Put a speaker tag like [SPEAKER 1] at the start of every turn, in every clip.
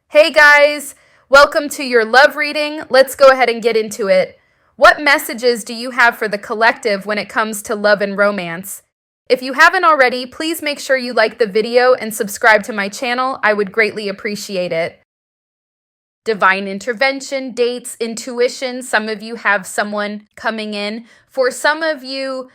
[SPEAKER 1] Hey guys, welcome to your love reading. Let's go ahead and get into it. What messages do you have for the collective when it comes to love and romance? If you haven't already, please make sure you like the video and subscribe to my channel. I would greatly appreciate it. Divine intervention, dates, intuition. Some of you have someone coming in. For some of you,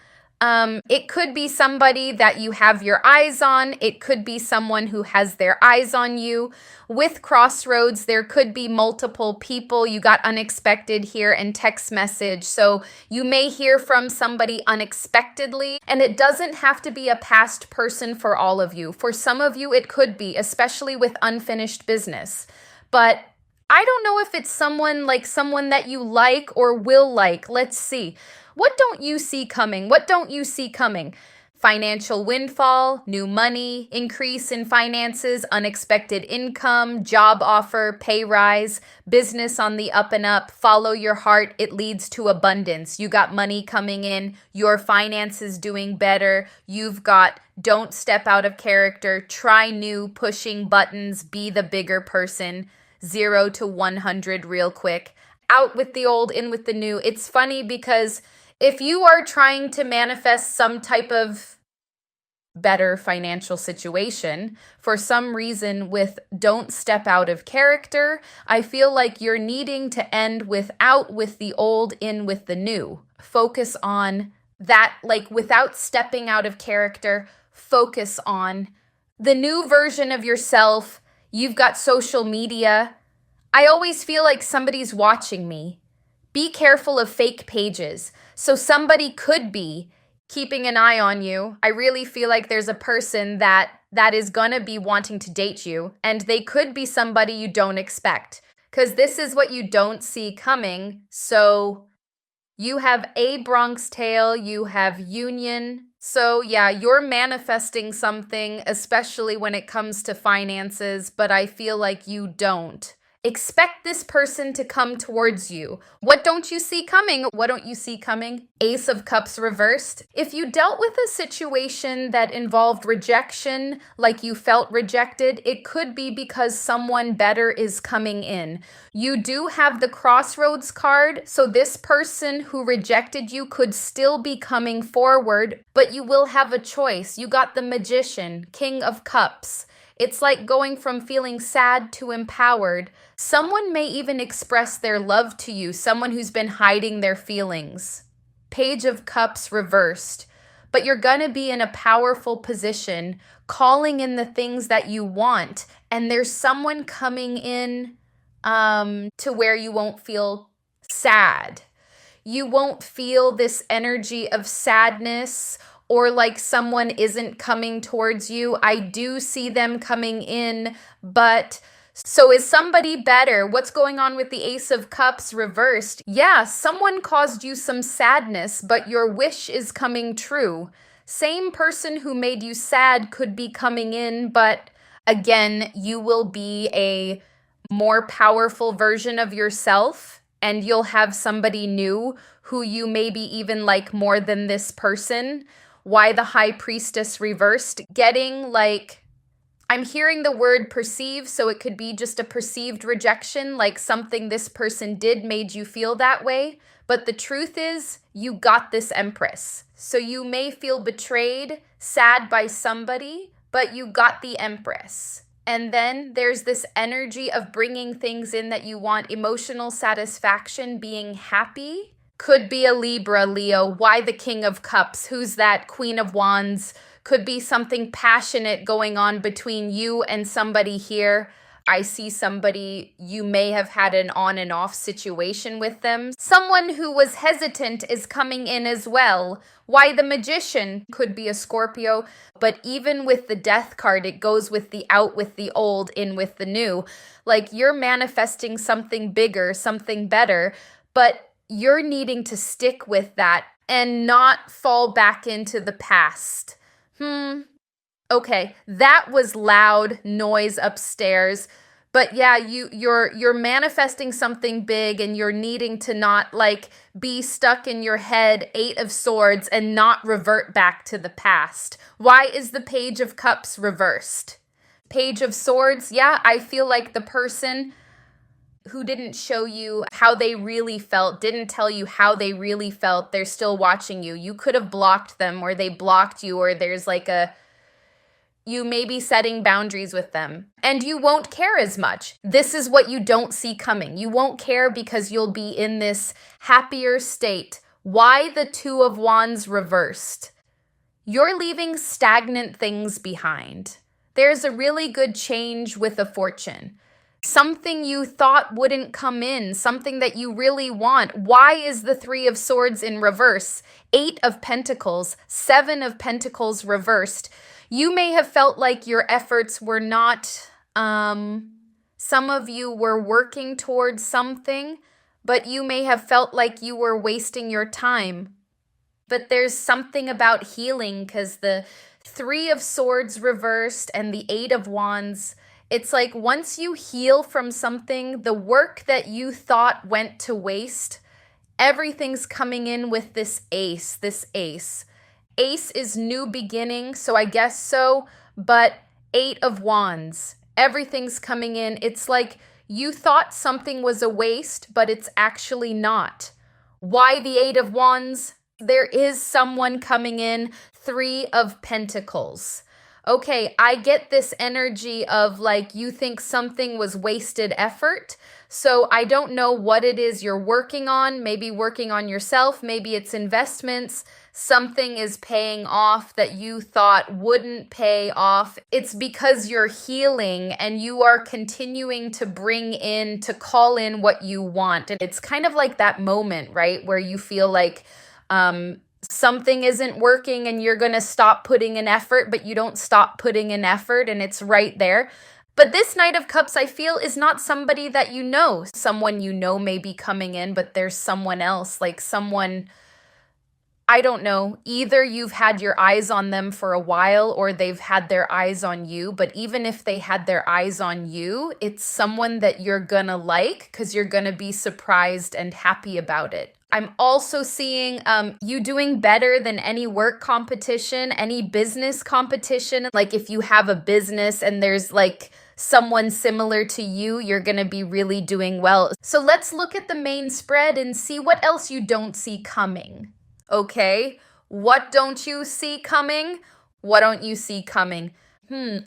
[SPEAKER 1] it could be somebody that you have your eyes on. It could be someone who has their eyes on you. With crossroads, there could be multiple people. You got unexpected here and text message. So you may hear from somebody unexpectedly, and it doesn't have to be a past person for all of you. For some of you, it could be, especially with unfinished business. But I don't know if it's someone that you like or will like. Let's see. What don't you see coming? What don't you see coming? Financial windfall, new money, increase in finances, unexpected income, job offer, pay rise, business on the up and up. Follow your heart. It leads to abundance. You got money coming in. Your finances doing better. You've got don't step out of character. Try new, pushing buttons. Be the bigger person. 0 to 100 real quick. Out with the old, in with the new. It's funny because if you are trying to manifest some type of better financial situation, for some reason with don't step out of character, I feel like you're needing to end with out with the old, in with the new. Focus on that, like without stepping out of character, focus on the new version of yourself. You've got social media. I always feel like somebody's watching me. Be careful of fake pages. So somebody could be keeping an eye on you. I really feel like there's a person that is gonna be wanting to date you, and they could be somebody you don't expect, because this is what you don't see coming. So you have a Bronx Tale, you have Union. So yeah, you're manifesting something, especially when it comes to finances, but I feel like you don't. Expect this person to come towards you. What don't you see coming? What don't you see coming? Ace of Cups reversed. If you dealt with a situation that involved rejection, like you felt rejected, it could be because someone better is coming in. You do have the Crossroads card, so this person who rejected you could still be coming forward, but you will have a choice. You got the Magician, King of Cups. It's like going from feeling sad to empowered. Someone may even express their love to you, someone who's been hiding their feelings. Page of Cups reversed. But you're going to be in a powerful position, calling in the things that you want. And there's someone coming in to where you won't feel sad. You won't feel this energy of sadness or like someone isn't coming towards you. I do see them coming in, but so is somebody better? What's going on with the Ace of Cups reversed? Yeah, someone caused you some sadness, but your wish is coming true. Same person who made you sad could be coming in, but again, you will be a more powerful version of yourself, and you'll have somebody new who you maybe even like more than this person. Why the High Priestess reversed? Getting like, I'm hearing the word perceive, so it could be just a perceived rejection, like something this person did made you feel that way. But the truth is, you got this Empress. So you may feel betrayed, sad by somebody, but you got the Empress. And then there's this energy of bringing things in that you want, emotional satisfaction, being happy. Could be a Libra, Leo. Why the King of Cups? Who's that? Queen of Wands. Could be something passionate going on between you and somebody here. I see somebody, you may have had an on and off situation with them. Someone who was hesitant is coming in as well. Why the Magician? Could be a Scorpio, but even with the Death card, it goes with the out with the old, in with the new. Like you're manifesting something bigger, something better, but you're needing to stick with that and not fall back into the past. Okay, that was loud noise upstairs. But yeah, you're manifesting something big, and you're needing to not like be stuck in your head, 8 of Swords, and not revert back to the past. Why is the Page of Cups reversed? Page of Swords, yeah, I feel like the person who didn't show you how they really felt, didn't tell you how they really felt, they're still watching you. You could have blocked them, or they blocked you, or there's like you may be setting boundaries with them, and you won't care as much. This is what you don't see coming. You won't care because you'll be in this happier state. Why the Two of Wands reversed? You're leaving stagnant things behind. There's a really good change with a fortune. Something you thought wouldn't come in, something that you really want. Why is the Three of Swords in reverse? 8 of Pentacles, 7 of Pentacles reversed. You may have felt like your efforts were not, some of you were working towards something, but you may have felt like you were wasting your time. But there's something about healing, because the 3 of Swords reversed and the 8 of Wands, it's like once you heal from something, the work that you thought went to waste, everything's coming in with this ace, Ace is new beginning, so I guess so, but 8 of Wands, everything's coming in. It's like you thought something was a waste, but it's actually not. Why the 8 of Wands? There is someone coming in. 3 of Pentacles. Okay, I get this energy of like you think something was wasted effort. So I don't know what it is you're working on. Maybe working on yourself. Maybe it's investments. Something is paying off that you thought wouldn't pay off. It's because you're healing and you are continuing to bring in, to call in what you want. And it's kind of like that moment, right, where you feel like something isn't working and you're going to stop putting in effort, but you don't stop putting in effort and it's right there. But this Knight of Cups, I feel, is not somebody that you know. Someone you know may be coming in, but there's someone else, like someone, I don't know. Either you've had your eyes on them for a while or they've had their eyes on you. But even if they had their eyes on you, it's someone that you're going to like because you're going to be surprised and happy about it. I'm also seeing you doing better than any work competition, any business competition. Like if you have a business and there's like someone similar to you, you're going to be really doing well. So let's look at the main spread and see what else you don't see coming. Okay, what don't you see coming? What don't you see coming?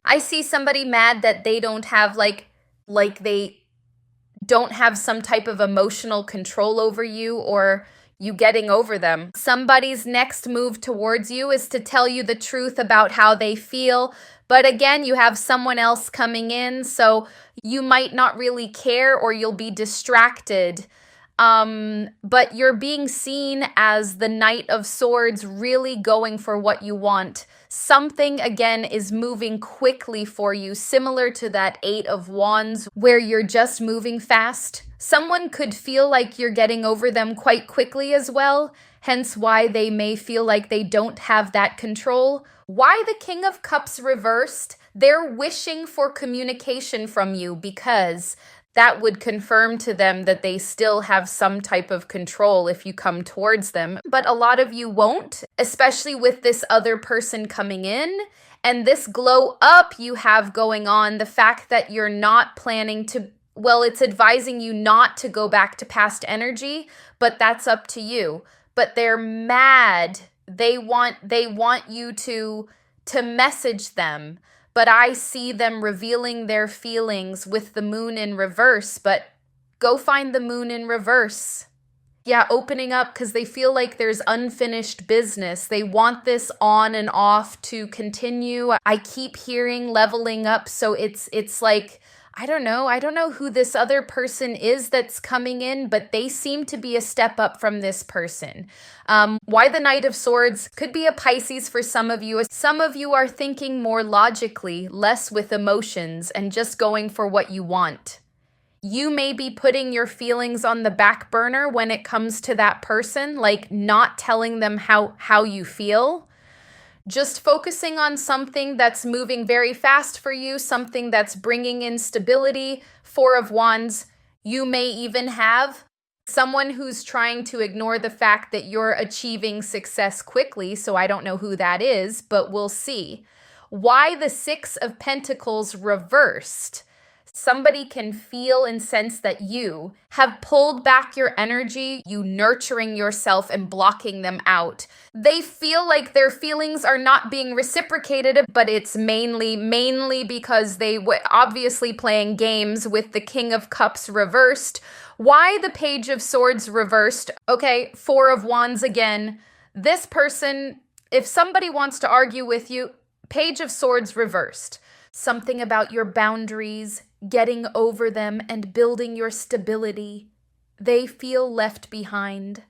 [SPEAKER 1] I see somebody mad that they don't have like they don't have some type of emotional control over you or you getting over them. Somebody's next move towards you is to tell you the truth about how they feel. But again, you have someone else coming in, so you might not really care or you'll be distracted. But you're being seen as the Knight of Swords, really going for what you want. Something, again, is moving quickly for you, similar to that 8 of Wands, where you're just moving fast. Someone could feel like you're getting over them quite quickly as well, hence why they may feel like they don't have that control. Why the King of Cups reversed? They're wishing for communication from you because that would confirm to them that they still have some type of control if you come towards them. But a lot of you won't, especially with this other person coming in. And this glow up you have going on, the fact that you're not planning to, well, it's advising you not to go back to past energy, but that's up to you. But they're mad. They want you to message them. But I see them revealing their feelings with the moon in reverse. But go find the moon in reverse. Yeah, opening up because they feel like there's unfinished business. They want this on and off to continue. I keep hearing leveling up. So it's like, I don't know who this other person is that's coming in, but they seem to be a step up from this person. Why the Knight of Swords? Could be a Pisces for some of you. Some of you are thinking more logically, less with emotions, and just going for what you want. You may be putting your feelings on the back burner when it comes to that person, like not telling them how you feel. Just focusing on something that's moving very fast for you, something that's bringing in stability. 4 of Wands, you may even have someone who's trying to ignore the fact that you're achieving success quickly, so I don't know who that is, but we'll see. Why the Six of Pentacles reversed? Somebody can feel and sense that you have pulled back your energy, you nurturing yourself and blocking them out. They feel like their feelings are not being reciprocated, but it's mainly because they were obviously playing games with the King of Cups reversed. Why the Page of Swords reversed? Okay, Four of Wands again. This person, if somebody wants to argue with you, Page of Swords reversed. Something about your boundaries, getting over them, and building your stability. They feel left behind.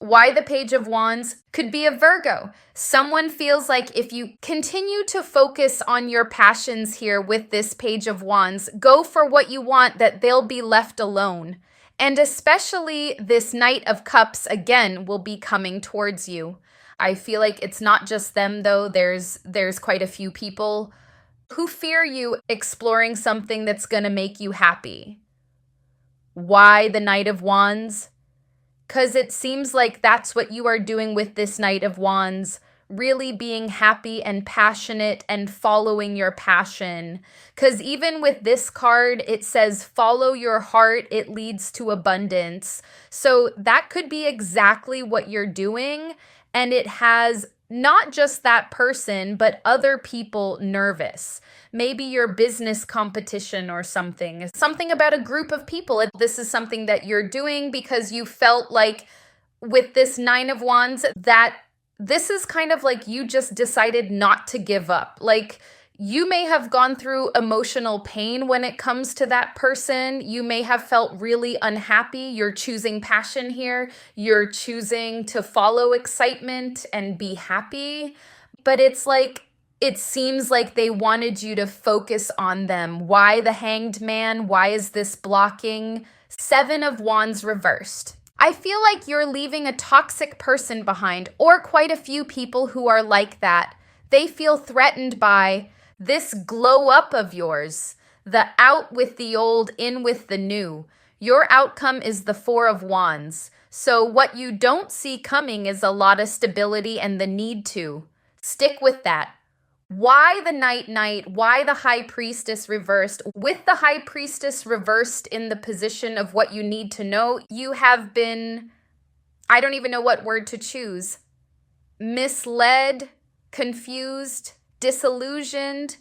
[SPEAKER 1] Why the Page of Wands? Could be a Virgo. Someone feels like if you continue to focus on your passions here with this Page of Wands, go for what you want, that they'll be left alone. And especially this Knight of Cups, again, will be coming towards you. I feel like it's not just them, though. There's quite a few people who fear you exploring something that's going to make you happy. Why the Knight of Wands? Because it seems like that's what you are doing with this Knight of Wands, really being happy and passionate and following your passion. Because even with this card, it says, follow your heart, it leads to abundance. So that could be exactly what you're doing, and it has not just that person, but other people nervous. Maybe your business competition or something. Something about a group of people. This is something that you're doing because you felt like with this Nine of Wands that this is kind of like you just decided not to give up. Like you may have gone through emotional pain when it comes to that person. You may have felt really unhappy. You're choosing passion here. You're choosing to follow excitement and be happy. But it's like, it seems like they wanted you to focus on them. Why the Hanged Man? Why is this blocking? Seven of Wands reversed. I feel like you're leaving a toxic person behind, or quite a few people who are like that. They feel threatened by this glow up of yours, the out with the old, in with the new. Your outcome is the Four of Wands. So what you don't see coming is a lot of stability and the need to. Stick with that. Why the Knight? Why the High Priestess reversed? With the High Priestess reversed in the position of what you need to know, you have been, I don't even know what word to choose, misled, confused, disillusioned,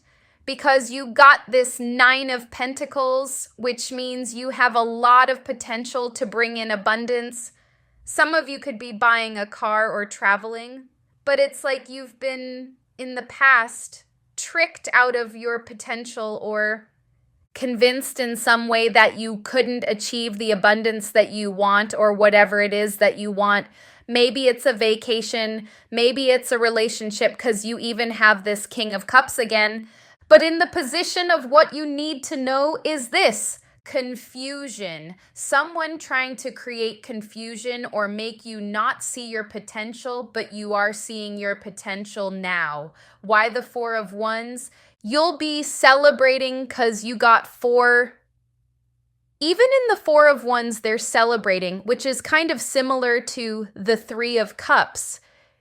[SPEAKER 1] because you got this Nine of Pentacles, which means you have a lot of potential to bring in abundance. Some of you could be buying a car or traveling, but it's like you've been, in the past, tricked out of your potential or convinced in some way that you couldn't achieve the abundance that you want or whatever it is that you want. Maybe it's a vacation, maybe it's a relationship, because you even have this King of Cups again. But in the position of what you need to know is this: confusion. Someone trying to create confusion or make you not see your potential, but you are seeing your potential now. Why the Four of Wands? You'll be celebrating because you got four. Even in the Four of Wands, they're celebrating, which is kind of similar to the Three of Cups.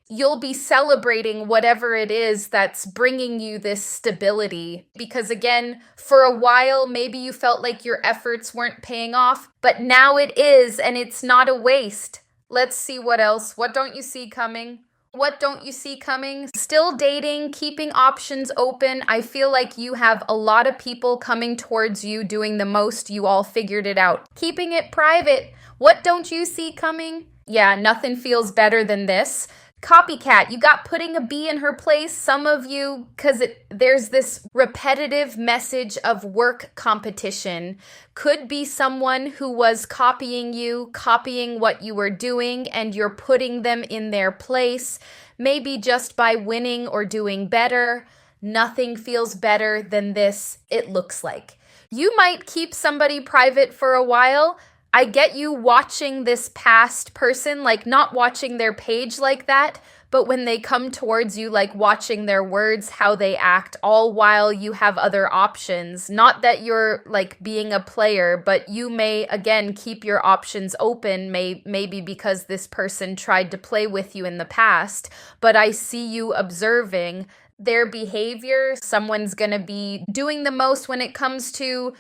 [SPEAKER 1] You'll be celebrating whatever it is that's bringing you this stability. Because again, for a while, maybe you felt like your efforts weren't paying off, but now it is, and it's not a waste. Let's see what else. What don't you see coming? What don't you see coming? Still dating, keeping options open. I feel like you have a lot of people coming towards you doing the most. You all figured it out. Keeping it private. What don't you see coming? Yeah, nothing feels better than this. Copycat, you got putting a bee in her place. Some of you, because there's this repetitive message of work competition. Could be someone who was copying you, copying what you were doing, and you're putting them in their place. Maybe just by winning or doing better. Nothing feels better than this, it looks like. You might keep somebody private for a while. I get you watching this past person, like not watching their page like that, but when they come towards you, like watching their words, how they act, all while you have other options. Not that you're like being a player, but you may, again, keep your options open, maybe because this person tried to play with you in the past. But I see you observing their behavior. Someone's going to be doing the most when it comes to,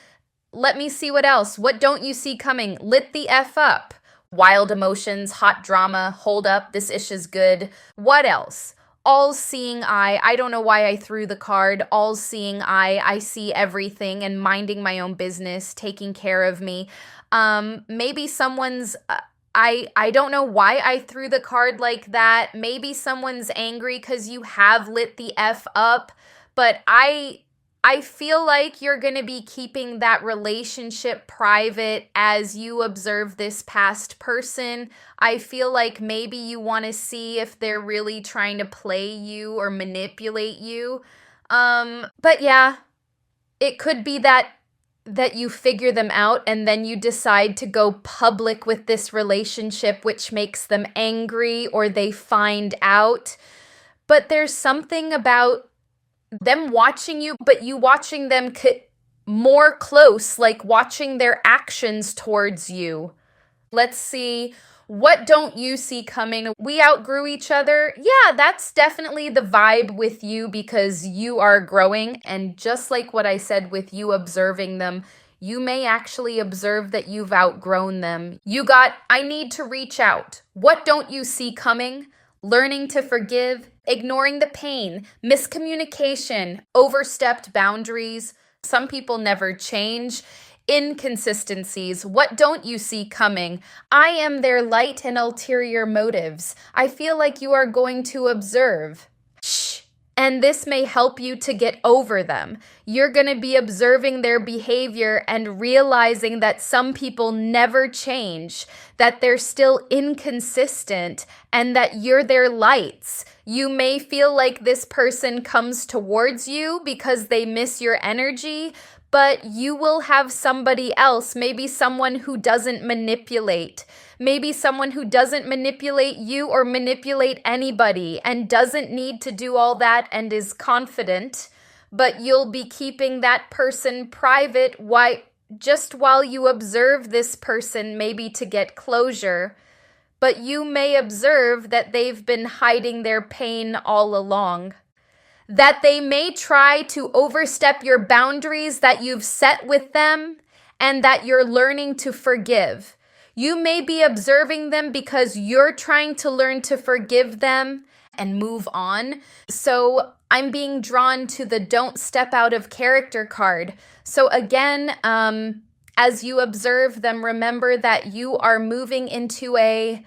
[SPEAKER 1] let me see what else. What don't you see coming? Lit the F up. Wild emotions, hot drama, hold up, this ish is good. What else? All-seeing eye. I don't know why I threw the card. All-seeing eye. I see everything and minding my own business, taking care of me. Maybe someone's... I don't know why I threw the card like that. Maybe someone's angry because you have lit the F up, but I feel like you're going to be keeping that relationship private as you observe this past person. I feel like maybe you want to see if they're really trying to play you or manipulate you. But yeah, it could be that you figure them out and then you decide to go public with this relationship, which makes them angry or they find out. But there's something about them watching you, but you watching them more close, like watching their actions towards you. Let's see. What don't you see coming? We outgrew each other. Yeah, that's definitely the vibe with you because you are growing. And just like what I said with you observing them, you may actually observe that you've outgrown them. You got, I need to reach out. What don't you see coming? Learning to forgive, ignoring the pain, miscommunication, overstepped boundaries. Some people never change. Inconsistencies. What don't you see coming? I am their light and ulterior motives. I feel like you are going to observe. Shh. And this may help you to get over them. You're going to be observing their behavior and realizing that some people never change, that they're still inconsistent, and that you're their lights. You may feel like this person comes towards you because they miss your energy, but you will have somebody else, maybe someone who doesn't manipulate. Maybe someone who doesn't manipulate you or manipulate anybody and doesn't need to do all that and is confident, but you'll be keeping that person private just while you observe this person, maybe to get closure. But you may observe that they've been hiding their pain all along. That they may try to overstep your boundaries that you've set with them and that you're learning to forgive. You may be observing them because you're trying to learn to forgive them and move on. So I'm being drawn to the don't step out of character card. So again, as you observe them, remember that you are moving into a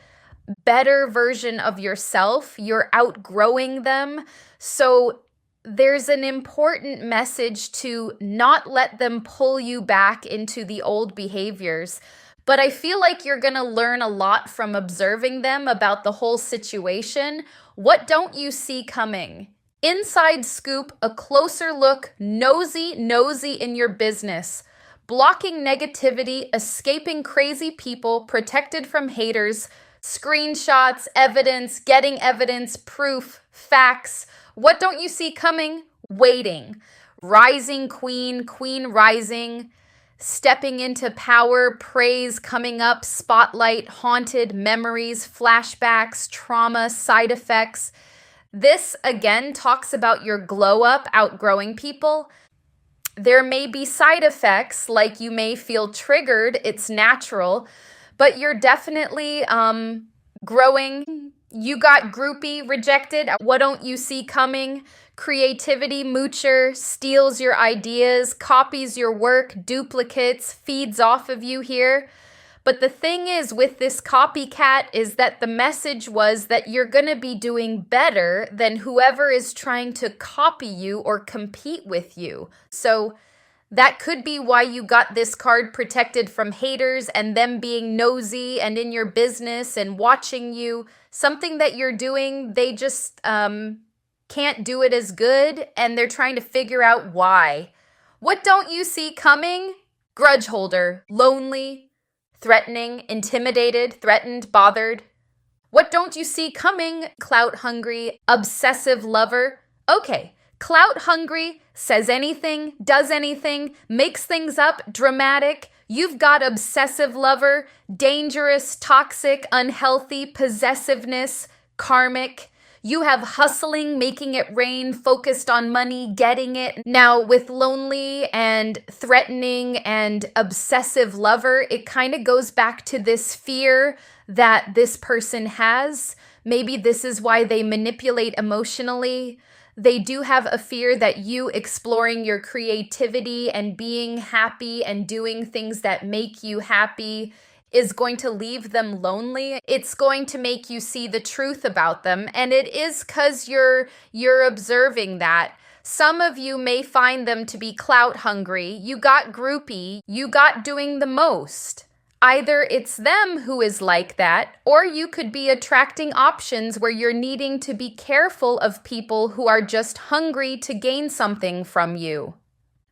[SPEAKER 1] better version of yourself. You're outgrowing them. So there's an important message to not let them pull you back into the old behaviors. But I feel like you're going to learn a lot from observing them about the whole situation. What don't you see coming? Inside scoop, a closer look, nosy in your business. Blocking negativity, escaping crazy people, protected from haters, screenshots, evidence, getting evidence, proof, facts. What don't you see coming? Waiting. Rising queen, queen rising, stepping into power, praise coming up, spotlight, haunted, memories, flashbacks, trauma, side effects. This, again, talks about your glow up, outgrowing people. There may be side effects, like you may feel triggered. It's natural, but you're definitely growing. You got groupie, rejected. What don't you see coming? Creativity, moocher, steals your ideas, copies your work, duplicates, feeds off of you here. But the thing is with this copycat is that the message was that you're going to be doing better than whoever is trying to copy you or compete with you. So that could be why you got this card, protected from haters and them being nosy and in your business and watching you. Something that you're doing, they just can't do it as good, and they're trying to figure out why. What don't you see coming? Grudge holder, lonely, threatening, intimidated, threatened, bothered. What don't you see coming? Clout hungry, obsessive lover. Okay, clout hungry, says anything, does anything, makes things up, dramatic. You've got obsessive lover, dangerous, toxic, unhealthy, possessiveness, karmic. You have hustling, making it rain, focused on money, getting it. Now, with lonely and threatening and obsessive lover, it kind of goes back to this fear that this person has. Maybe this is why they manipulate emotionally. They do have a fear that you exploring your creativity and being happy and doing things that make you happy is going to leave them lonely. It's going to make you see the truth about them, and it is because you're observing that. Some of you may find them to be clout hungry. You got groupie. You got doing the most. Either it's them who is like that, or you could be attracting options where you're needing to be careful of people who are just hungry to gain something from you.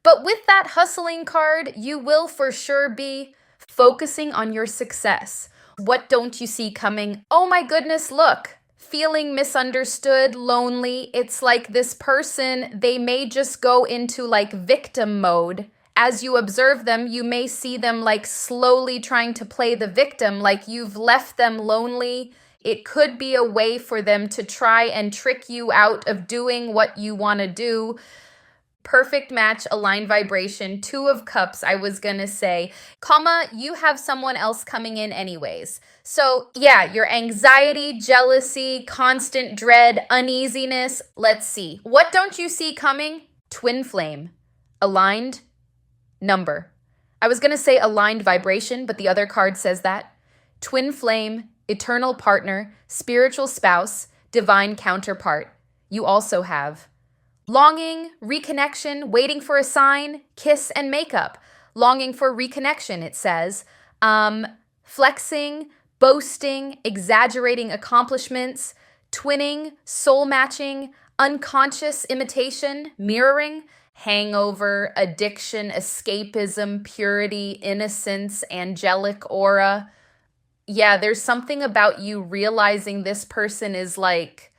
[SPEAKER 1] But with that hustling card, you will for sure be focusing on your success. What don't you see coming? Oh my goodness, look. Feeling misunderstood, lonely. It's like this person, they may just go into like victim mode. As you observe them, you may see them like slowly trying to play the victim, like you've left them lonely. It could be a way for them to try and trick you out of doing what you want to do. Perfect match, aligned vibration, 2 of Cups, I was gonna say. Comma, you have someone else coming in anyways. So yeah, your anxiety, jealousy, constant dread, uneasiness. Let's see. What don't you see coming? Twin flame. Aligned number. I was gonna say aligned vibration, but the other card says that. Twin flame, eternal partner, spiritual spouse, divine counterpart. You also have longing, reconnection, waiting for a sign, kiss and makeup. Longing for reconnection, it says. Flexing, boasting, exaggerating accomplishments, twinning, soul matching, unconscious imitation, mirroring, hangover, addiction, escapism, purity, innocence, angelic aura. Yeah, there's something about you realizing this person is like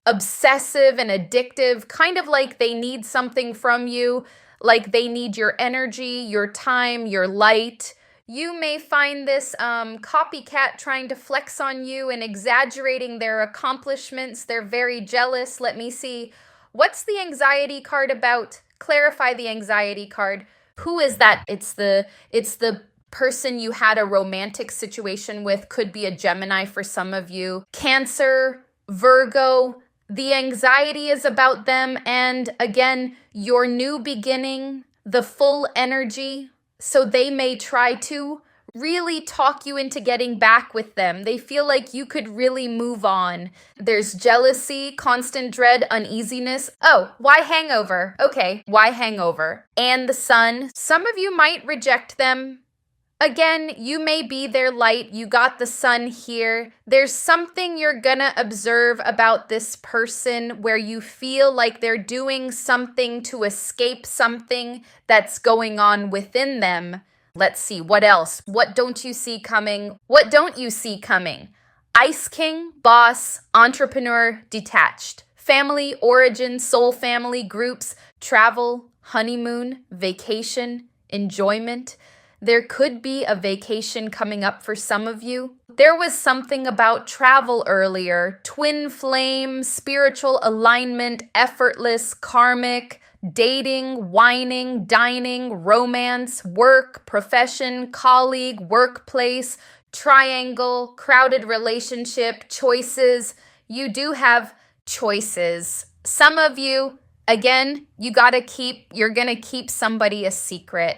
[SPEAKER 1] obsessive and addictive, kind of like they need something from you, like they need your energy, your time, your light. You may find this copycat trying to flex on you and exaggerating their accomplishments. They're very jealous. Let me see. What's the anxiety card about? Clarify the anxiety card. Who is that? It's the person you had a romantic situation with. Could be a Gemini for some of you. Cancer, Virgo. The anxiety is about them, and again, your new beginning, the full energy. So they may try to really talk you into getting back with them. They feel like you could really move on. There's jealousy, constant dread, uneasiness. Oh, why hangover? Okay, why hangover? And the sun. Some of you might reject them. Again, you may be their light. You got the sun here. There's something you're gonna observe about this person where you feel like they're doing something to escape something that's going on within them. Let's see, what else? What don't you see coming? What don't you see coming? Ice King, boss, entrepreneur, detached. Family, origin, soul family, groups, travel, honeymoon, vacation, enjoyment. There could be a vacation coming up for some of you. There was something about travel earlier. Twin flame, spiritual alignment, effortless, karmic, dating, whining, dining, romance, work, profession, colleague, workplace, triangle, crowded relationship, choices. You do have choices. Some of you, again, you're gonna keep somebody a secret.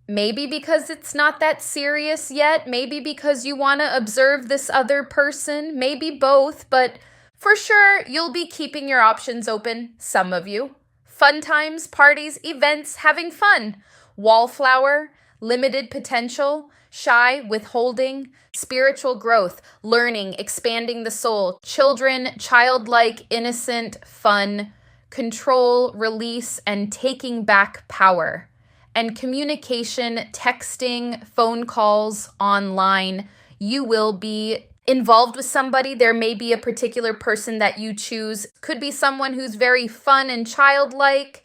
[SPEAKER 1] Maybe because it's not that serious yet. Maybe because you want to observe this other person. Maybe both, but for sure, you'll be keeping your options open. Some of you. Fun times, parties, events, having fun. Wallflower, limited potential, shy, withholding, spiritual growth, learning, expanding the soul, children, childlike, innocent, fun, control, release, and taking back power. And communication, texting, phone calls, online. You will be involved with somebody. There may be a particular person that you choose. Could be someone who's very fun and childlike.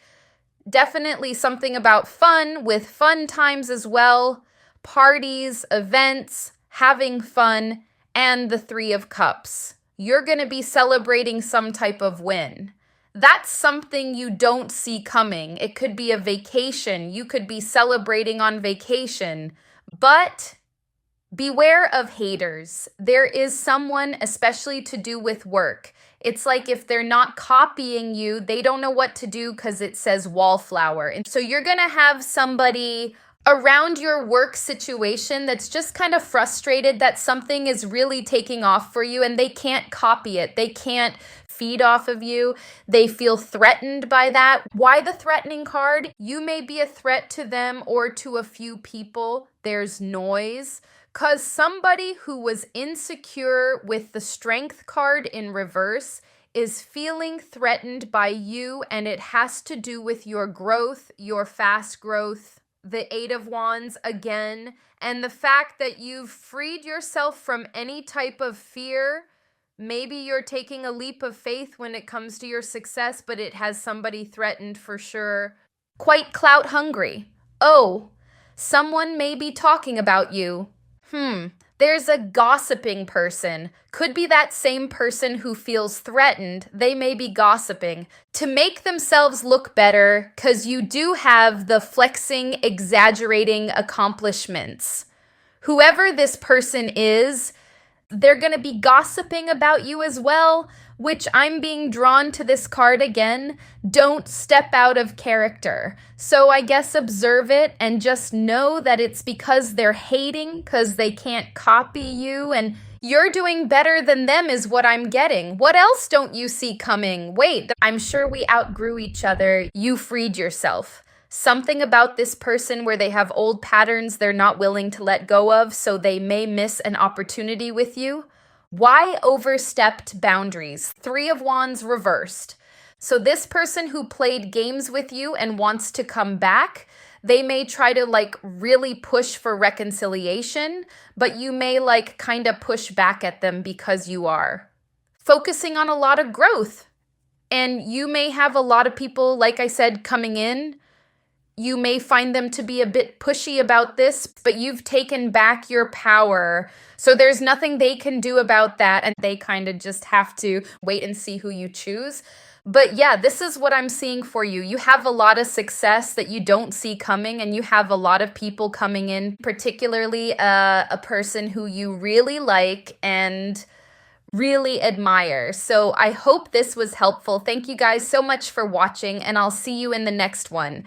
[SPEAKER 1] Definitely something about fun with fun times as well. Parties, events, having fun, and the 3 of Cups. you're going to be celebrating some type of win. That's something you don't see coming. It could be a vacation. You could be celebrating on vacation. But beware of haters. There is someone, especially to do with work. It's like if they're not copying you, they don't know what to do because it says wallflower. And so you're going to have somebody around your work situation that's just kind of frustrated that something is really taking off for you and they can't copy it. They can't feed off of you. They feel threatened by that. Why the threatening card? You may be a threat to them or to a few people. There's noise. Because somebody who was insecure with the Strength card in reverse is feeling threatened by you, and it has to do with your growth, your fast growth, the Eight of Wands again, and the fact that you've freed yourself from any type of fear. Maybe you're taking a leap of faith when it comes to your success, but it has somebody threatened for sure. Quite clout hungry. Oh, someone may be talking about you. There's a gossiping person. Could be that same person who feels threatened. They may be gossiping to make themselves look better because you do have the flexing, exaggerating accomplishments. Whoever this person is, they're going to be gossiping about you as well, which I'm being drawn to this card again. Don't step out of character. So I guess observe it and just know that it's because they're hating, because they can't copy you, and you're doing better than them is what I'm getting. What else don't you see coming? Wait, I'm sure we outgrew each other. You freed yourself. Something about this person where they have old patterns they're not willing to let go of, so they may miss an opportunity with you. Why overstepped boundaries? Three of Wands reversed. So this person who played games with you and wants to come back, they may try to really push for reconciliation, but you may kind of push back at them because you are focusing on a lot of growth. And you may have a lot of people, like I said, coming in. You may find them to be a bit pushy about this, but you've taken back your power. So there's nothing they can do about that, and they kind of just have to wait and see who you choose. But yeah, this is what I'm seeing for you. You have a lot of success that you don't see coming, and you have a lot of people coming in, particularly a person who you really like and really admire. So I hope this was helpful. Thank you guys so much for watching, and I'll see you in the next one.